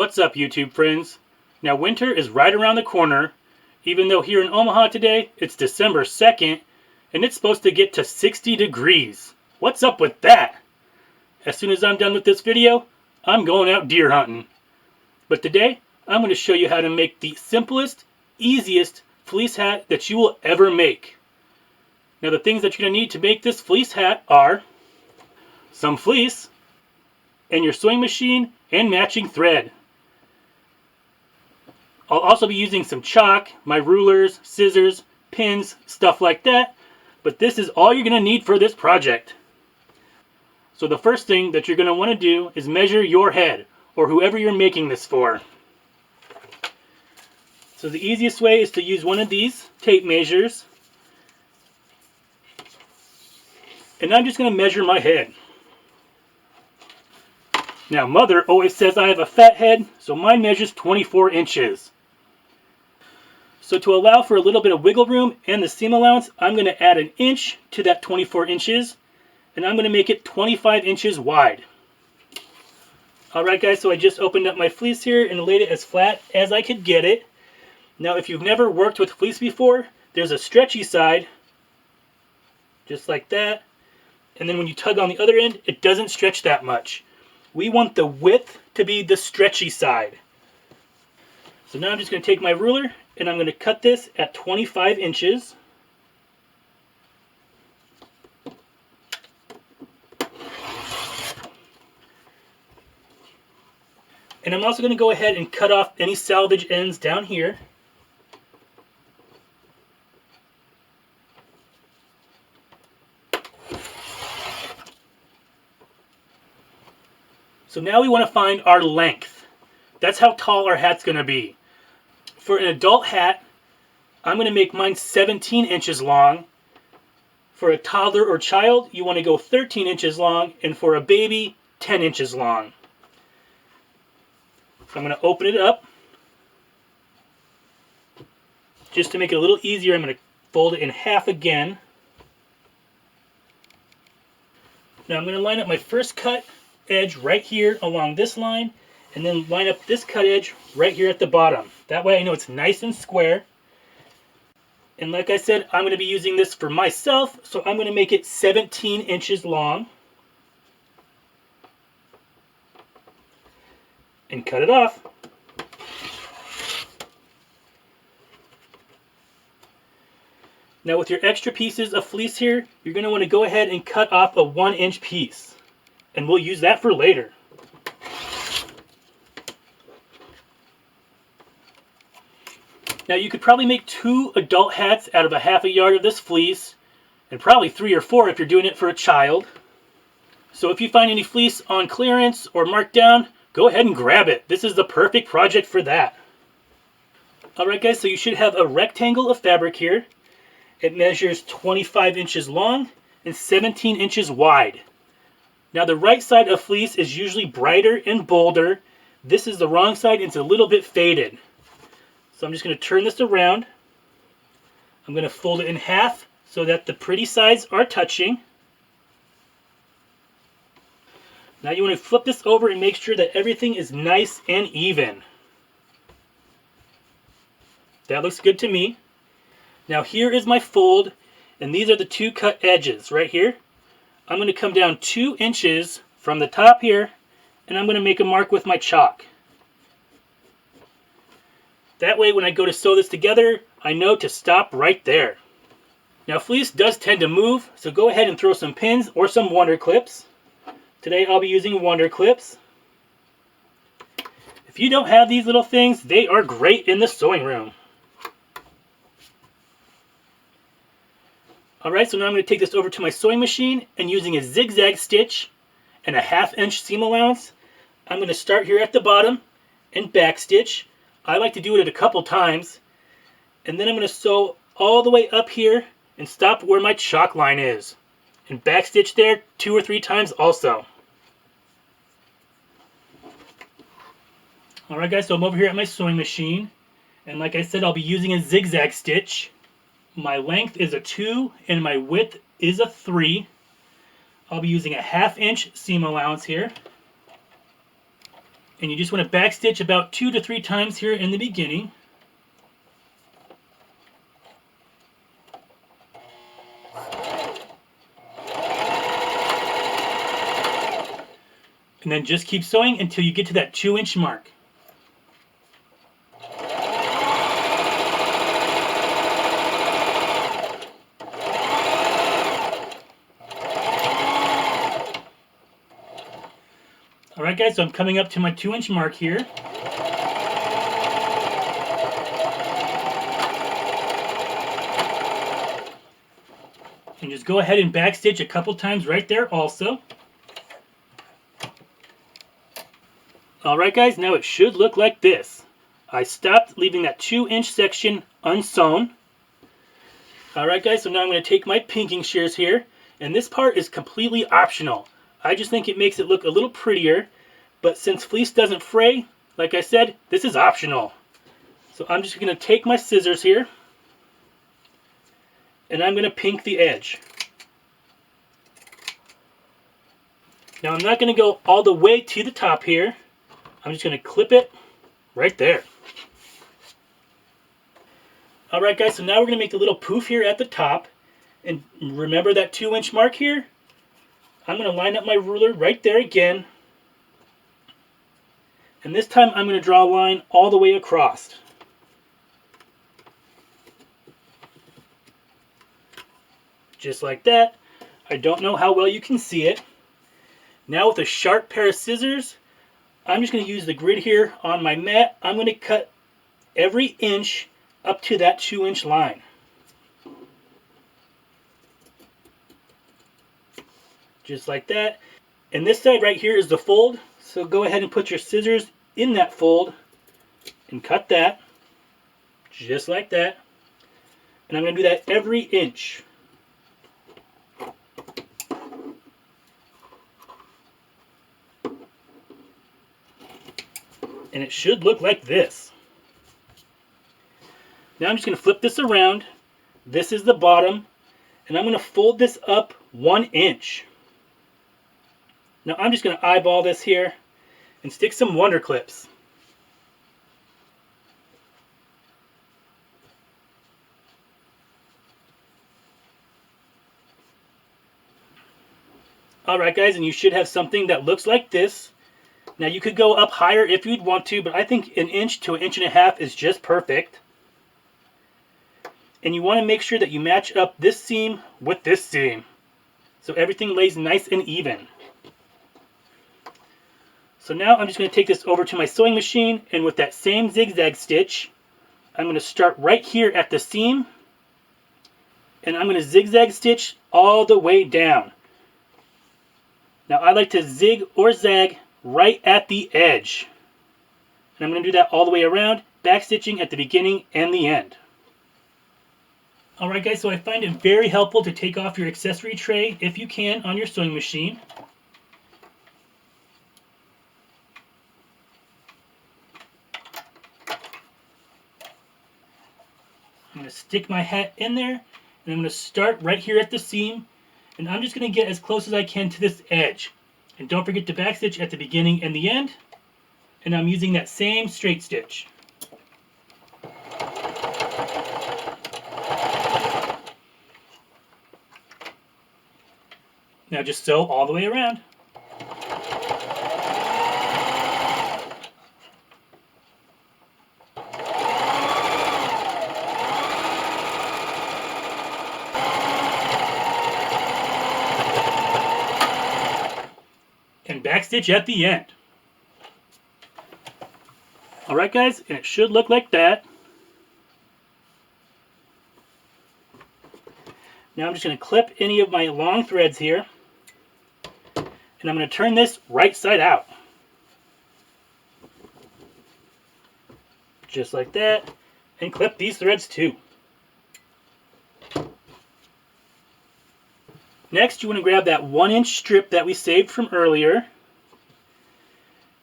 What's up, YouTube friends? Now winter is right around the corner, even though here in Omaha today it's December 2nd and it's supposed to get to 60 degrees. What's up with that? As soon as I'm done with this video, I'm going out deer hunting. But today, I'm going to show you how to make the simplest, easiest fleece hat that you will ever make. Now the things that you're going to need to make this fleece hat are some fleece and your sewing machine and matching thread. I'll also be using some chalk, my rulers, scissors, pins, stuff like that. But this is all you're going to need for this project. So the first thing that you're going to want to do is measure your head, or whoever you're making this for. So the easiest way is to use one of these tape measures. And I'm just going to measure my head. Now Mother always says I have a fat head, so mine measures 24 inches. So to allow for a little bit of wiggle room and the seam allowance, I'm going to add an inch to that 24 inches. And I'm going to make it 25 inches wide. Alright guys, so I just opened up my fleece here and laid it as flat as I could get it. Now if you've never worked with fleece before, there's a stretchy side, just like that. And then when you tug on the other end, it doesn't stretch that much. We want the width to be the stretchy side. So now I'm just going to take my ruler and I'm going to cut this at 25 inches. And I'm also going to go ahead and cut off any salvage ends down here. So now we want to find our length. That's how tall our hat's going to be. For an adult hat, I'm going to make mine 17 inches long. For a toddler or child, you want to go 13 inches long. And for a baby, 10 inches long. So I'm going to open it up. Just to make it a little easier, I'm going to fold it in half again. Now I'm going to line up my first cut edge right here along this line, and then line up this cut edge right here at the bottom. That way I know it's nice and square. And like I said, I'm going to be using this for myself, so I'm going to make it 17 inches long. And cut it off. Now with your extra pieces of fleece here, you're going to want to go ahead and cut off a 1-inch piece. And we'll use that for later. Now you could probably make 2 adult hats out of a half a yard of this fleece, and probably 3 or 4 if you're doing it for a child. So if you find any fleece on clearance or marked down, go ahead and grab it. This is the perfect project for that. Alright guys, so you should have a rectangle of fabric here. It measures 25 inches long and 17 inches wide. Now the right side of fleece is usually brighter and bolder. This is the wrong side and it's a little bit faded. So I'm just going to turn this around. I'm going to fold it in half so that the pretty sides are touching. Now you want to flip this over and make sure that everything is nice and even. That looks good to me. Now here is my fold, and these are the 2 cut edges right here. I'm going to come down 2 inches from the top here, and I'm going to make a mark with my chalk. That way when I go to sew this together, I know to stop right there. Now fleece does tend to move, so go ahead and throw some pins or some wonder clips. Today I'll be using wonder clips. If you don't have these little things, they are great in the sewing room. Alright, so now I'm going to take this over to my sewing machine, and using a zigzag stitch and a 1/2 inch seam allowance, I'm going to start here at the bottom and back stitch. I like to do it a couple times, and then I'm going to sew all the way up here and stop where my chalk line is, and back stitch there 2 or 3 times also. Alright guys, so I'm over here at my sewing machine, and like I said, I'll be using a zigzag stitch. My length is a 2 and my width is a 3. I'll be using a 1/2 inch seam allowance here. And you just want to backstitch about 2 to 3 times here in the beginning. And then just keep sewing until you get to that 2-inch mark. Alright guys, so I'm coming up to my 2-inch mark here. And just go ahead and backstitch a couple times right there also. Alright guys, now it should look like this. I stopped leaving that 2-inch section unsewn. Alright guys, so now I'm going to take my pinking shears here. And this part is completely optional. I just think it makes it look a little prettier. But since fleece doesn't fray, like I said, this is optional. So I'm just going to take my scissors here. And I'm going to pink the edge. Now I'm not going to go all the way to the top here. I'm just going to clip it right there. Alright guys, so now we're going to make the little poof here at the top. And remember that 2-inch mark here? I'm going to line up my ruler right there again. And this time I'm going to draw a line all the way across. Just like that. I don't know how well you can see it. Now with a sharp pair of scissors, I'm just going to use the grid here on my mat. I'm going to cut every inch up to that 2-inch line. Just like that. And this side right here is the fold. So go ahead and put your scissors in that fold and cut that. Just like that. And I'm going to do that every inch. And it should look like this. Now I'm just going to flip this around. This is the bottom. And I'm going to fold this up 1 inch. Now I'm just going to eyeball this here and stick some wonder clips. Alright guys, and you should have something that looks like this. Now you could go up higher if you'd want to, but I think 1 inch to 1.5 inches is just perfect. And you want to make sure that you match up this seam with this seam, so everything lays nice and even. So now I'm just going to take this over to my sewing machine, and with that same zigzag stitch, I'm going to start right here at the seam, and I'm going to zigzag stitch all the way down. Now I like to zig or zag right at the edge. And I'm going to do that all the way around, back stitching at the beginning and the end. Alright guys, so I find it very helpful to take off your accessory tray if you can on your sewing machine. I'm going to stick my hat in there, and I'm going to start right here at the seam, and I'm just going to get as close as I can to this edge. And don't forget to backstitch at the beginning and the end, and I'm using that same straight stitch. Now just sew all the way around. And backstitch at the end. Alright guys, and it should look like that. Now I'm just going to clip any of my long threads here. And I'm going to turn this right side out. Just like that. And clip these threads too. Next, you want to grab that 1-inch strip that we saved from earlier.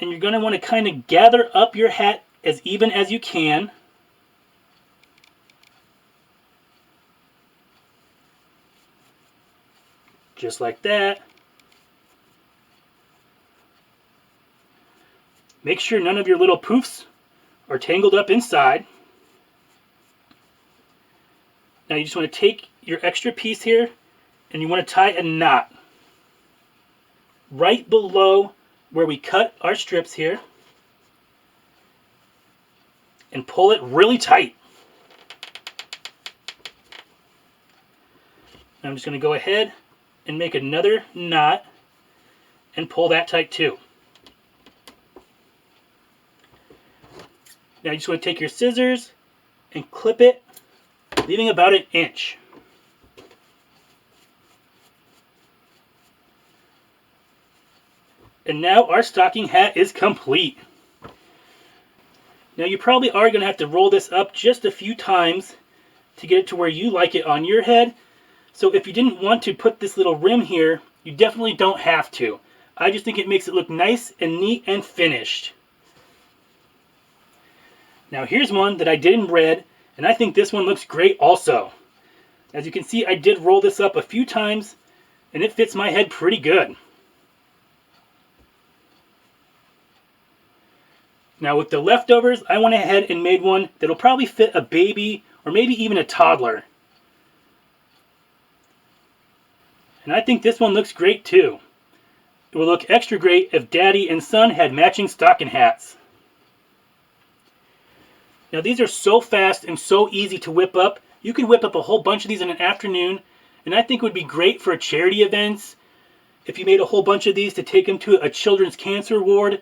And you're going to want to kind of gather up your hat as even as you can. Just like that. Make sure none of your little poofs are tangled up inside. Now you just want to take your extra piece here and you want to tie a knot right below where we cut our strips here, and pull it really tight. I'm just going to go ahead and make another knot and pull that tight too. Now you just want to take your scissors and clip it, leaving about an inch. And now our stocking hat is complete. Now you probably are going to have to roll this up just a few times to get it to where you like it on your head. So if you didn't want to put this little rim here, you definitely don't have to. I just think it makes it look nice and neat and finished. Now here's one that I did in red, and I think this one looks great also. As you can see, I did roll this up a few times, and it fits my head pretty good. Now with the leftovers, I went ahead and made one that'll probably fit a baby or maybe even a toddler. And I think this one looks great too. It would look extra great if daddy and son had matching stocking hats. Now these are so fast and so easy to whip up. You can whip up a whole bunch of these in an afternoon, and I think it would be great for charity events. If you made a whole bunch of these to take them to a children's cancer ward,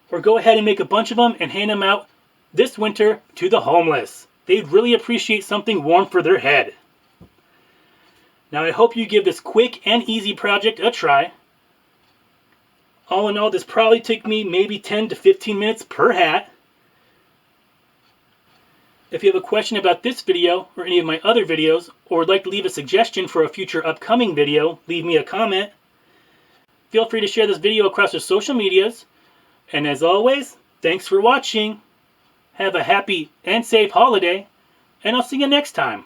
or go ahead and make a bunch of them and hand them out this winter to the homeless. They'd really appreciate something warm for their head. Now I hope you give this quick and easy project a try. All in all, this probably took me maybe 10 to 15 minutes per hat. If you have a question about this video or any of my other videos, or would like to leave a suggestion for a future upcoming video, leave me a comment. Feel free to share this video across your social medias. And as always, thanks for watching. Have a happy and safe holiday, and I'll see you next time.